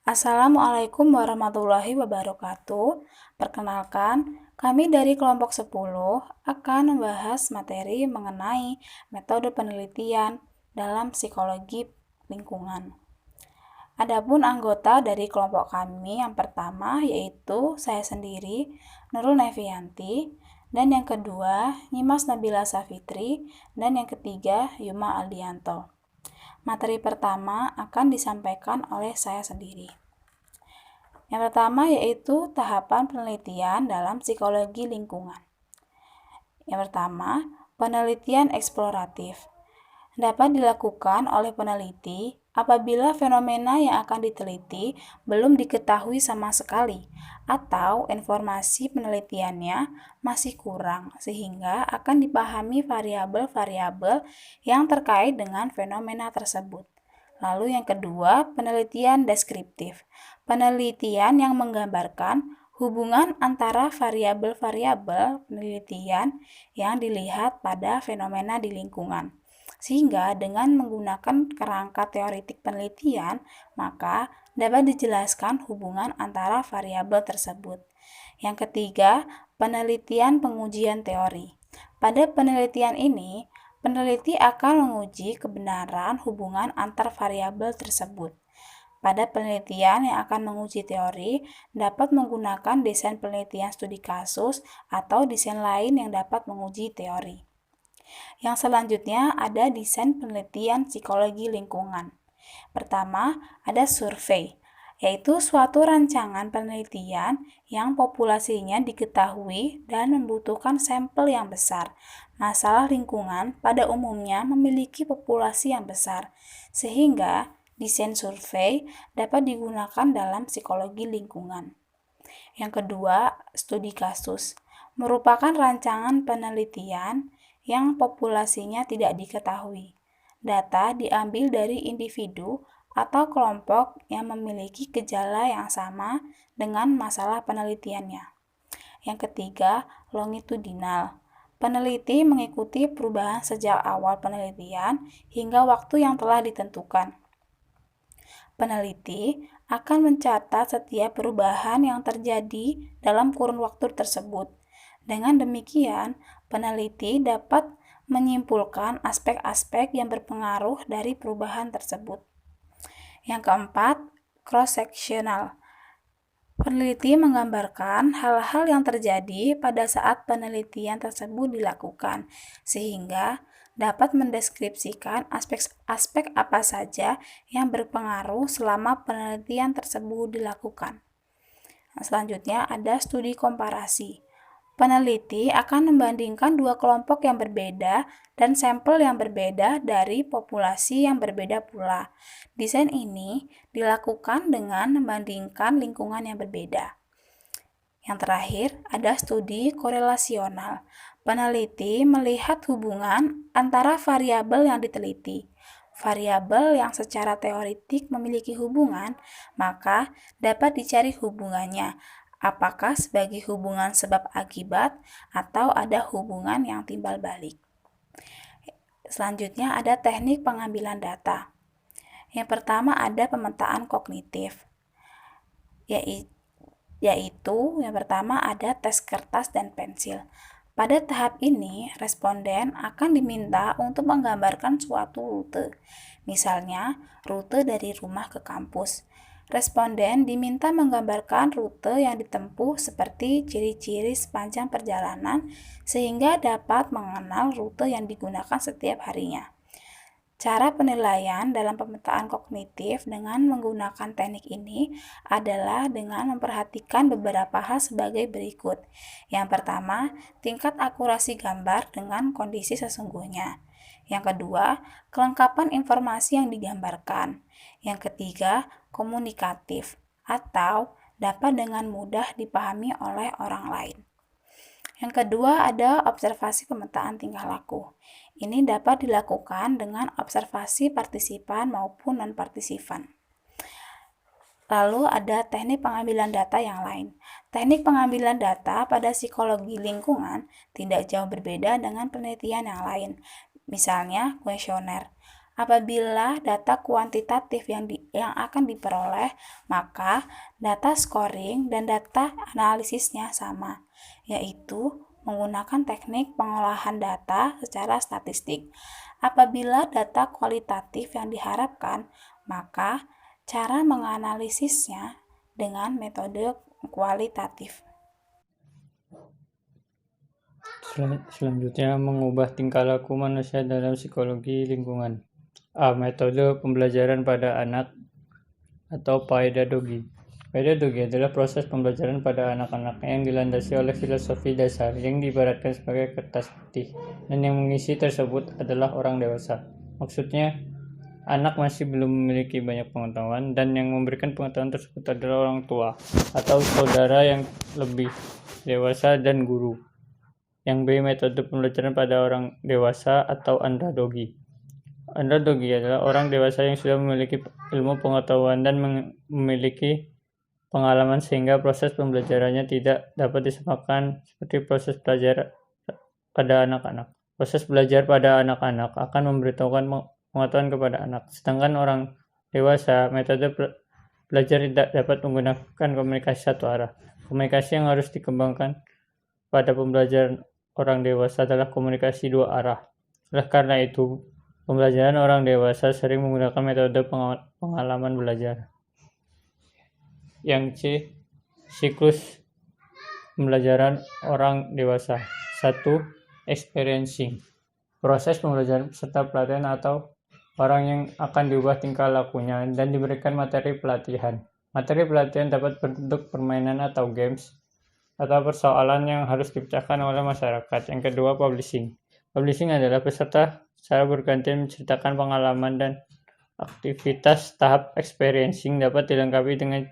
Assalamualaikum warahmatullahi wabarakatuh. Perkenalkan, kami dari kelompok 10 akan membahas materi mengenai metode penelitian dalam psikologi lingkungan. Adapun anggota dari kelompok kami yang pertama yaitu saya sendiri, Nurul Nevianti, dan yang kedua, Nyimas Nabila Safitri, dan yang ketiga, Yuma Aldianto. Materi pertama akan disampaikan oleh saya sendiri. Yang pertama yaitu tahapan penelitian dalam psikologi lingkungan. Yang pertama, penelitian eksploratif. Dapat dilakukan oleh peneliti apabila fenomena yang akan diteliti belum diketahui sama sekali atau informasi penelitiannya masih kurang sehingga akan dipahami variabel-variabel yang terkait dengan fenomena tersebut. Lalu yang kedua, penelitian deskriptif. Penelitian yang menggambarkan hubungan antara variabel-variabel penelitian yang dilihat pada fenomena di lingkungan. Sehingga dengan menggunakan kerangka teoretik penelitian, maka dapat dijelaskan hubungan antara variabel tersebut. Yang ketiga, penelitian pengujian teori. Pada penelitian ini, peneliti akan menguji kebenaran hubungan antar variabel tersebut. Pada penelitian yang akan menguji teori, dapat menggunakan desain penelitian studi kasus atau desain lain yang dapat menguji teori. Yang selanjutnya ada desain penelitian psikologi lingkungan. Pertama, ada survei, yaitu suatu rancangan penelitian yang populasinya diketahui dan membutuhkan sampel yang besar. Masalah lingkungan pada umumnya memiliki populasi yang besar, sehingga desain survei dapat digunakan dalam psikologi lingkungan. Yang kedua, studi kasus merupakan rancangan penelitian yang populasinya tidak diketahui. Data diambil dari individu atau kelompok yang memiliki gejala yang sama dengan masalah penelitiannya. Yang ketiga, longitudinal. Peneliti mengikuti perubahan sejak awal penelitian hingga waktu yang telah ditentukan. Peneliti akan mencatat setiap perubahan yang terjadi dalam kurun waktu tersebut. Dengan demikian, peneliti dapat menyimpulkan aspek-aspek yang berpengaruh dari perubahan tersebut. Yang keempat, cross-sectional. Peneliti menggambarkan hal-hal yang terjadi pada saat penelitian tersebut dilakukan, sehingga dapat mendeskripsikan aspek-aspek apa saja yang berpengaruh selama penelitian tersebut dilakukan. Selanjutnya ada studi komparasi. Peneliti akan membandingkan dua kelompok yang berbeda dan sampel yang berbeda dari populasi yang berbeda pula. Desain ini dilakukan dengan membandingkan lingkungan yang berbeda. Yang terakhir, ada studi korelasional. Peneliti melihat hubungan antara variabel yang diteliti. Variabel yang secara teoretik memiliki hubungan, maka dapat dicari hubungannya. Apakah sebagai hubungan sebab akibat atau ada hubungan yang timbal balik. Selanjutnya ada teknik pengambilan data. Yang pertama ada pemetaan kognitif, yaitu yang pertama ada tes kertas dan pensil. Pada tahap ini, responden akan diminta untuk menggambarkan suatu rute, misalnya rute dari rumah ke kampus. Responden diminta menggambarkan rute yang ditempuh seperti ciri-ciri sepanjang perjalanan sehingga dapat mengenal rute yang digunakan setiap harinya. Cara penilaian dalam pemetaan kognitif dengan menggunakan teknik ini adalah dengan memperhatikan beberapa hal sebagai berikut. Yang pertama, tingkat akurasi gambar dengan kondisi sesungguhnya. Yang kedua, kelengkapan informasi yang digambarkan. Yang ketiga, komunikatif atau dapat dengan mudah dipahami oleh orang lain. Yang kedua ada observasi pemetaan tingkah laku. Ini dapat dilakukan dengan observasi partisipan maupun non-partisipan. Lalu ada teknik pengambilan data yang lain. Teknik pengambilan data pada psikologi lingkungan tidak jauh berbeda dengan penelitian yang lain. Misalnya kuesioner. Apabila data kuantitatif yang akan diperoleh, maka data scoring dan data analisisnya sama, yaitu menggunakan teknik pengolahan data secara statistik. Apabila data kualitatif yang diharapkan, maka cara menganalisisnya dengan metode kualitatif. Selanjutnya, mengubah tingkah laku manusia dalam psikologi lingkungan. A. Metode pembelajaran pada anak atau pedagogi. Pedagogi adalah proses pembelajaran pada anak-anak yang dilandasi oleh filosofi dasar yang diibaratkan sebagai kertas putih, dan yang mengisi tersebut adalah orang dewasa. Maksudnya, anak masih belum memiliki banyak pengetahuan, dan yang memberikan pengetahuan tersebut adalah orang tua atau saudara yang lebih dewasa dan guru. Yang B. Metode pembelajaran pada orang dewasa atau andragogi. Andragogi adalah orang dewasa yang sudah memiliki ilmu pengetahuan dan memiliki pengalaman sehingga proses pembelajarannya tidak dapat disamakan seperti proses belajar pada anak-anak. Proses belajar pada anak-anak akan memberitahukan pengetahuan kepada anak, sedangkan orang dewasa, metode belajar tidak dapat menggunakan komunikasi satu arah. Komunikasi yang harus dikembangkan pada pembelajaran orang dewasa adalah komunikasi dua arah. Oleh karena itu, pembelajaran orang dewasa sering menggunakan metode pengalaman belajar. Yang C. Siklus pembelajaran orang dewasa. 1. Experiencing. Proses pembelajaran peserta pelatihan atau orang yang akan diubah tingkah lakunya dan diberikan materi pelatihan. Materi pelatihan dapat berbentuk permainan atau games atau persoalan yang harus dipecahkan oleh masyarakat. Yang kedua, publishing. Publishing adalah peserta secara bergantian menceritakan pengalaman, dan aktivitas tahap experiencing dapat dilengkapi dengan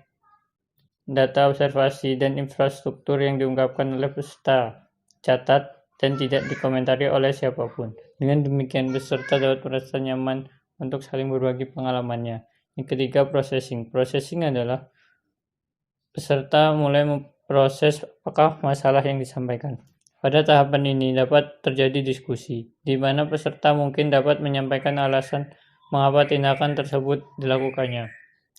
data observasi dan infrastruktur yang diungkapkan oleh peserta, catat, dan tidak dikomentari oleh siapapun. Dengan demikian, peserta dapat merasa nyaman untuk saling berbagi pengalamannya. Yang ketiga, processing. Processing adalah peserta mulai memproses apakah masalah yang disampaikan. Pada tahapan ini dapat terjadi diskusi, di mana peserta mungkin dapat menyampaikan alasan mengapa tindakan tersebut dilakukannya.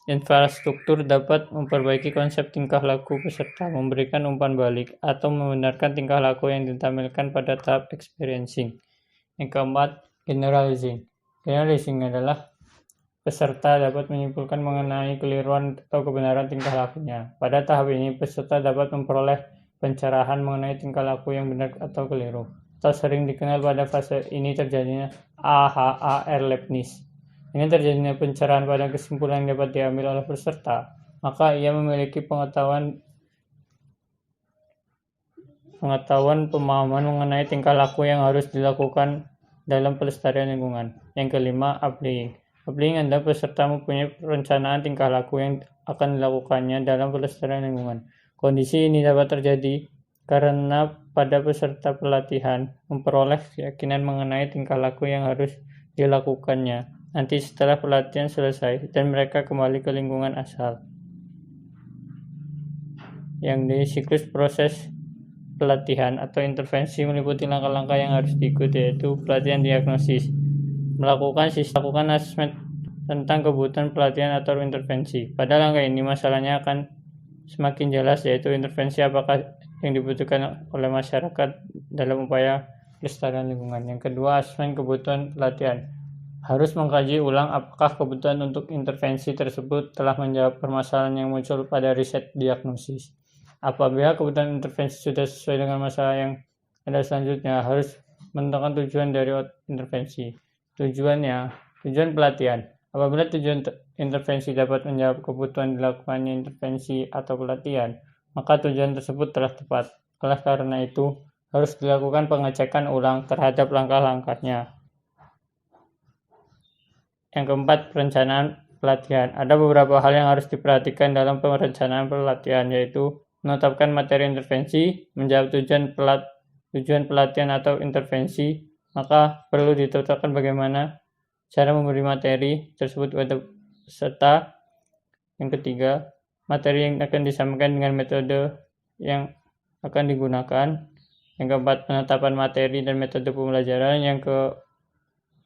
Infrastruktur dapat memperbaiki konsep tingkah laku peserta, memberikan umpan balik, atau membenarkan tingkah laku yang ditampilkan pada tahap experiencing. Yang keempat, generalizing. Generalizing adalah peserta dapat menyimpulkan mengenai keliruan atau kebenaran tingkah lakunya. Pada tahap ini, peserta dapat memperoleh pencerahan mengenai tingkah laku yang benar atau keliru, atau sering dikenal pada fase ini terjadinya AHA Erlebnis. Dengan terjadinya pencerahan pada kesimpulan yang dapat diambil oleh peserta, maka ia memiliki pengetahuan pemahaman mengenai tingkah laku yang harus dilakukan dalam pelestarian lingkungan. Yang kelima, applying. Applying adalah peserta mempunyai perencanaan tingkah laku yang akan dilakukannya dalam pelestarian lingkungan. Kondisi ini dapat terjadi karena pada peserta pelatihan memperoleh keyakinan mengenai tingkah laku yang harus dilakukannya nanti setelah pelatihan selesai dan mereka kembali ke lingkungan asal. Yang di siklus proses pelatihan atau intervensi meliputi langkah-langkah yang harus diikuti, yaitu pelatihan diagnosis, melakukan asesmen tentang kebutuhan pelatihan atau intervensi. Pada langkah ini masalahnya akan semakin jelas, yaitu intervensi apakah yang dibutuhkan oleh masyarakat dalam upaya pelestarian lingkungan. Yang kedua, asesmen kebutuhan pelatihan. Harus mengkaji ulang apakah kebutuhan untuk intervensi tersebut telah menjawab permasalahan yang muncul pada riset diagnosis. Apabila kebutuhan intervensi sudah sesuai dengan masalah yang ada selanjutnya, harus menentukan tujuan dari intervensi. Tujuan pelatihan. Apabila tujuan intervensi dapat menjawab kebutuhan dilakukannya intervensi atau pelatihan, maka tujuan tersebut telah tepat. Oleh karena itu, harus dilakukan pengecekan ulang terhadap langkah-langkahnya. Yang keempat, perencanaan pelatihan. Ada beberapa hal yang harus diperhatikan dalam perencanaan pelatihan, yaitu menetapkan materi intervensi, menjawab tujuan pelatihan atau intervensi, maka perlu ditetapkan bagaimana cara memberi materi tersebut kepada peserta. Yang ketiga, materi yang akan disampaikan dengan metode yang akan digunakan. Yang keempat, penetapan materi dan metode pembelajaran. Yang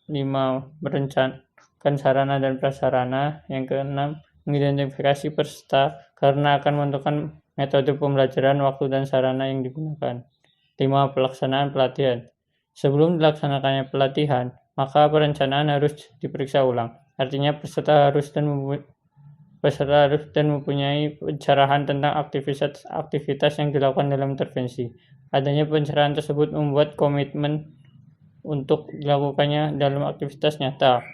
kelima, menetapkan sarana dan prasarana. Yang keenam, mengidentifikasi peserta karena akan menentukan metode pembelajaran, waktu, dan sarana yang digunakan. 5. Pelaksanaan pelatihan. Sebelum dilaksanakannya pelatihan, maka perencanaan harus diperiksa ulang. Artinya peserta harus dan mempunyai pencerahan tentang aktivitas yang dilakukan dalam intervensi. Adanya pencerahan tersebut membuat komitmen untuk dilakukannya dalam aktivitas nyata.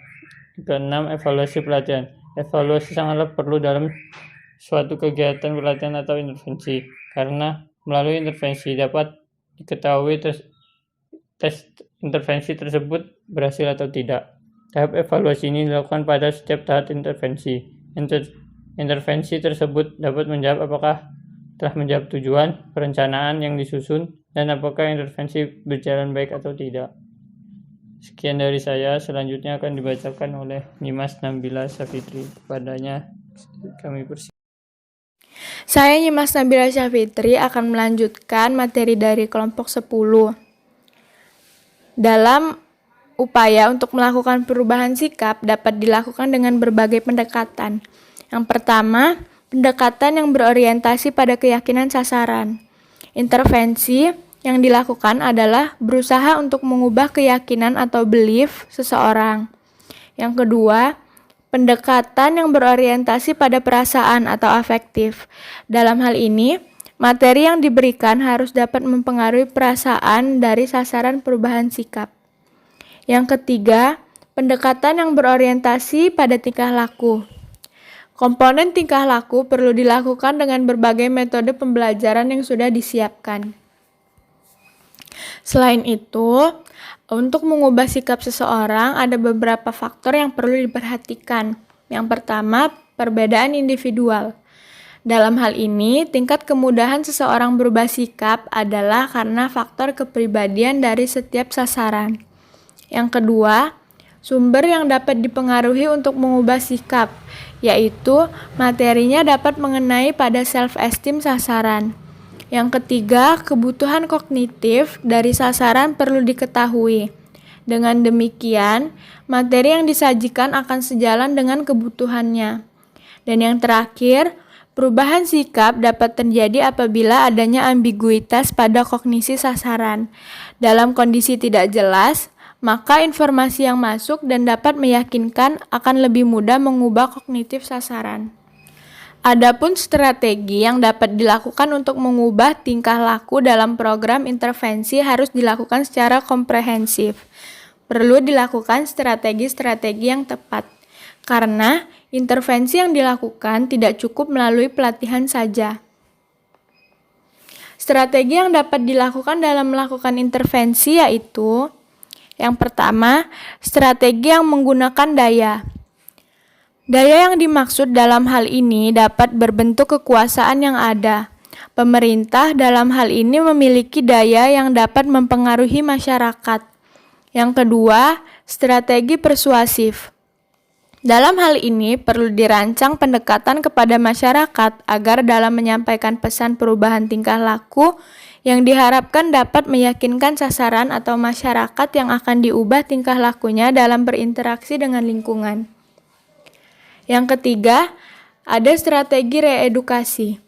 Keenam, evaluasi pelatihan. Evaluasi sangatlah perlu dalam suatu kegiatan pelatihan atau intervensi, karena melalui intervensi dapat diketahui tes intervensi tersebut berhasil atau tidak. Tahap evaluasi ini dilakukan pada setiap tahap intervensi. Intervensi tersebut dapat menjawab apakah telah menjawab tujuan perencanaan yang disusun dan apakah intervensi berjalan baik atau tidak. Sekian dari saya, selanjutnya akan dibacakan oleh Nyimas Nabila Syafitri. Padanya kami persilakan. Saya Nyimas Nabila Syafitri akan melanjutkan materi dari kelompok 10. Dalam upaya untuk melakukan perubahan sikap dapat dilakukan dengan berbagai pendekatan. Yang pertama, pendekatan yang berorientasi pada keyakinan sasaran. Intervensi yang dilakukan adalah berusaha untuk mengubah keyakinan atau belief seseorang. Yang kedua, pendekatan yang berorientasi pada perasaan atau afektif. Dalam hal ini, materi yang diberikan harus dapat mempengaruhi perasaan dari sasaran perubahan sikap. Yang ketiga, pendekatan yang berorientasi pada tingkah laku. Komponen tingkah laku perlu dilakukan dengan berbagai metode pembelajaran yang sudah disiapkan. Selain itu, untuk mengubah sikap seseorang ada beberapa faktor yang perlu diperhatikan. Yang pertama, perbedaan individual. Dalam hal ini, tingkat kemudahan seseorang berubah sikap adalah karena faktor kepribadian dari setiap sasaran. Yang kedua, sumber yang dapat dipengaruhi untuk mengubah sikap, yaitu materinya dapat mengenai pada self-esteem sasaran. Yang ketiga, kebutuhan kognitif dari sasaran perlu diketahui. Dengan demikian, materi yang disajikan akan sejalan dengan kebutuhannya. Dan yang terakhir, perubahan sikap dapat terjadi apabila adanya ambiguitas pada kognisi sasaran. Dalam kondisi tidak jelas, maka informasi yang masuk dan dapat meyakinkan akan lebih mudah mengubah kognitif sasaran. Adapun strategi yang dapat dilakukan untuk mengubah tingkah laku dalam program intervensi harus dilakukan secara komprehensif. Perlu dilakukan strategi-strategi yang tepat, karena intervensi yang dilakukan tidak cukup melalui pelatihan saja. Strategi yang dapat dilakukan dalam melakukan intervensi yaitu: yang pertama, strategi yang menggunakan daya. Daya yang dimaksud dalam hal ini dapat berbentuk kekuasaan yang ada. Pemerintah dalam hal ini memiliki daya yang dapat mempengaruhi masyarakat. Yang kedua, strategi persuasif. Dalam hal ini perlu dirancang pendekatan kepada masyarakat agar dalam menyampaikan pesan perubahan tingkah laku yang diharapkan dapat meyakinkan sasaran atau masyarakat yang akan diubah tingkah lakunya dalam berinteraksi dengan lingkungan. Yang ketiga, ada strategi reedukasi.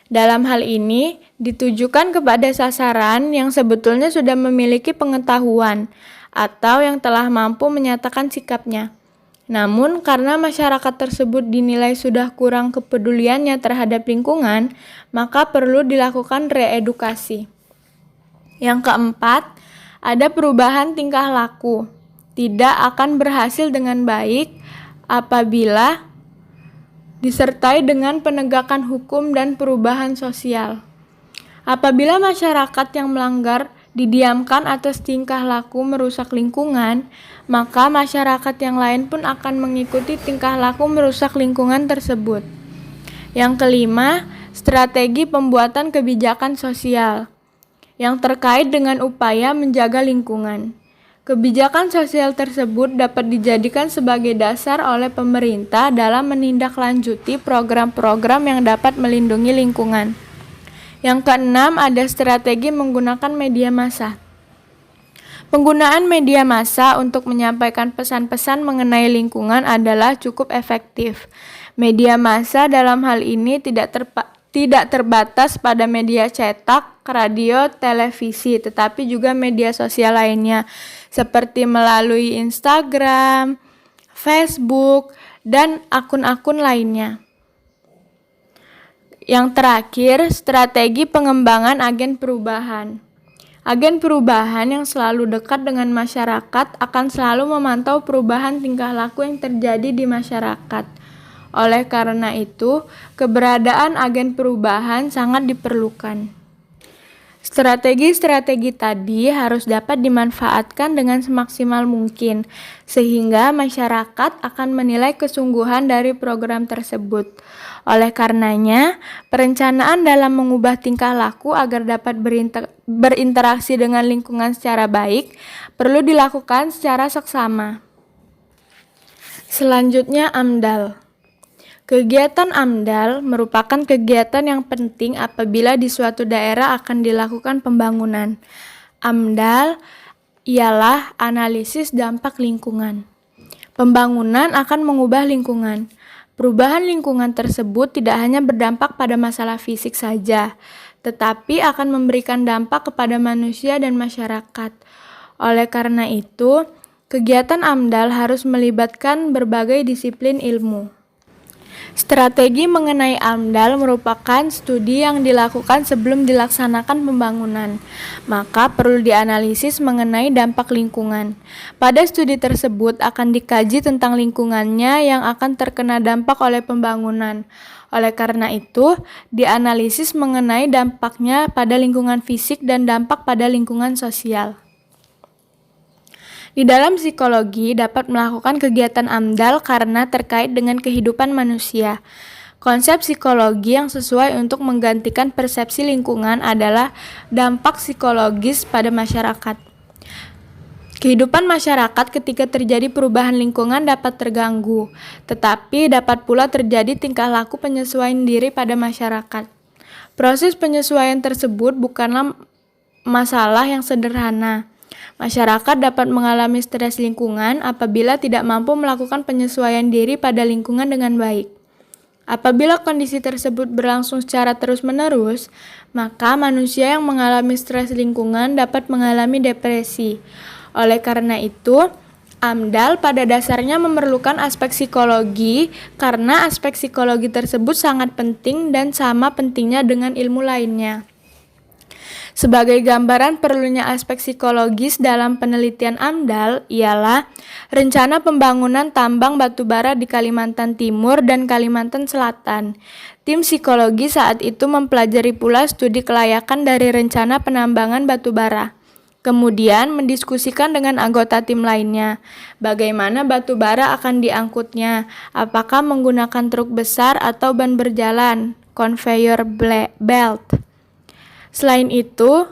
Dalam hal ini, ditujukan kepada sasaran yang sebetulnya sudah memiliki pengetahuan atau yang telah mampu menyatakan sikapnya. Namun, karena masyarakat tersebut dinilai sudah kurang kepeduliannya terhadap lingkungan, maka perlu dilakukan reedukasi. Yang keempat, ada perubahan tingkah laku. Tidak akan berhasil dengan baik apabila disertai dengan penegakan hukum dan perubahan sosial. Apabila masyarakat yang melanggar didiamkan atas tingkah laku merusak lingkungan, maka masyarakat yang lain pun akan mengikuti tingkah laku merusak lingkungan tersebut. Yang kelima, strategi pembuatan kebijakan sosial yang terkait dengan upaya menjaga lingkungan. Kebijakan sosial tersebut dapat dijadikan sebagai dasar oleh pemerintah dalam menindaklanjuti program-program yang dapat melindungi lingkungan. Yang keenam, ada strategi menggunakan media massa. Penggunaan media massa untuk menyampaikan pesan-pesan mengenai lingkungan adalah cukup efektif. Media massa dalam hal ini tidak terbatas pada media cetak, radio, televisi, tetapi juga media sosial lainnya, seperti melalui Instagram, Facebook, dan akun-akun lainnya. Yang terakhir, strategi pengembangan agen perubahan. Agen perubahan yang selalu dekat dengan masyarakat akan selalu memantau perubahan tingkah laku yang terjadi di masyarakat. Oleh karena itu, keberadaan agen perubahan sangat diperlukan. Strategi-strategi tadi harus dapat dimanfaatkan dengan semaksimal mungkin, sehingga masyarakat akan menilai kesungguhan dari program tersebut. Oleh karenanya, perencanaan dalam mengubah tingkah laku agar dapat berinteraksi dengan lingkungan secara baik perlu dilakukan secara seksama. Selanjutnya, AMDAL. Kegiatan AMDAL merupakan kegiatan yang penting apabila di suatu daerah akan dilakukan pembangunan. AMDAL ialah analisis dampak lingkungan. Pembangunan akan mengubah lingkungan. Perubahan lingkungan tersebut tidak hanya berdampak pada masalah fisik saja, tetapi akan memberikan dampak kepada manusia dan masyarakat. Oleh karena itu, kegiatan AMDAL harus melibatkan berbagai disiplin ilmu. Strategi mengenai AMDAL merupakan studi yang dilakukan sebelum dilaksanakan pembangunan, maka perlu dianalisis mengenai dampak lingkungan. Pada studi tersebut akan dikaji tentang lingkungannya yang akan terkena dampak oleh pembangunan. Oleh karena itu, dianalisis mengenai dampaknya pada lingkungan fisik dan dampak pada lingkungan sosial. Di dalam psikologi dapat melakukan kegiatan AMDAL karena terkait dengan kehidupan manusia. Konsep psikologi yang sesuai untuk menggantikan persepsi lingkungan adalah dampak psikologis pada masyarakat. Kehidupan masyarakat ketika terjadi perubahan lingkungan dapat terganggu, tetapi dapat pula terjadi tingkah laku penyesuaian diri pada masyarakat. Proses penyesuaian tersebut bukanlah masalah yang sederhana. Masyarakat dapat mengalami stres lingkungan apabila tidak mampu melakukan penyesuaian diri pada lingkungan dengan baik. Apabila kondisi tersebut berlangsung secara terus-menerus, maka manusia yang mengalami stres lingkungan dapat mengalami depresi. Oleh karena itu, AMDAL pada dasarnya memerlukan aspek psikologi karena aspek psikologi tersebut sangat penting dan sama pentingnya dengan ilmu lainnya. Sebagai gambaran perlunya aspek psikologis dalam penelitian AMDAL ialah rencana pembangunan tambang batubara di Kalimantan Timur dan Kalimantan Selatan. Tim psikologi saat itu mempelajari pula studi kelayakan dari rencana penambangan batubara. Kemudian mendiskusikan dengan anggota tim lainnya, bagaimana batubara akan diangkutnya, apakah menggunakan truk besar atau ban berjalan, conveyor belt. Selain itu,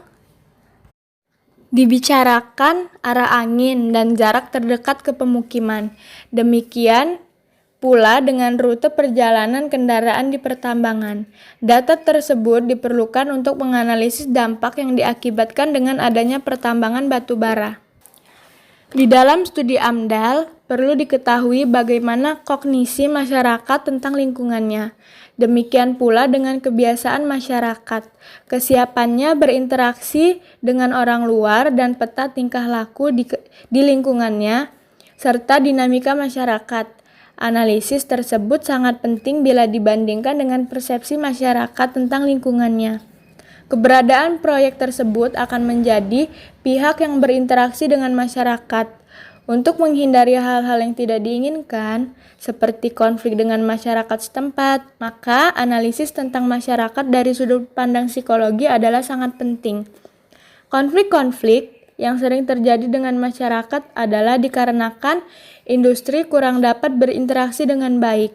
dibicarakan arah angin dan jarak terdekat ke pemukiman. Demikian pula dengan rute perjalanan kendaraan di pertambangan. Data tersebut diperlukan untuk menganalisis dampak yang diakibatkan dengan adanya pertambangan batu bara. Di dalam studi AMDAL, perlu diketahui bagaimana kognisi masyarakat tentang lingkungannya. Demikian pula dengan kebiasaan masyarakat, kesiapannya berinteraksi dengan orang luar dan peta tingkah laku di lingkungannya, serta dinamika masyarakat. Analisis tersebut sangat penting bila dibandingkan dengan persepsi masyarakat tentang lingkungannya. Keberadaan proyek tersebut akan menjadi pihak yang berinteraksi dengan masyarakat. Untuk menghindari hal-hal yang tidak diinginkan, seperti konflik dengan masyarakat setempat, maka analisis tentang masyarakat dari sudut pandang psikologi adalah sangat penting. Konflik-konflik yang sering terjadi dengan masyarakat adalah dikarenakan industri kurang dapat berinteraksi dengan baik.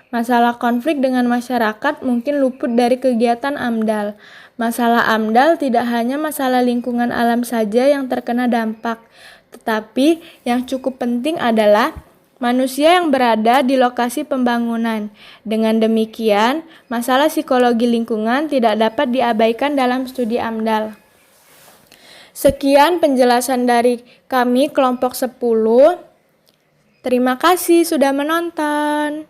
Masalah konflik dengan masyarakat mungkin luput dari kegiatan AMDAL. Masalah AMDAL tidak hanya masalah lingkungan alam saja yang terkena dampak, tetapi yang cukup penting adalah manusia yang berada di lokasi pembangunan. Dengan demikian, masalah psikologi lingkungan tidak dapat diabaikan dalam studi AMDAL. Sekian penjelasan dari kami kelompok 10. Terima kasih sudah menonton.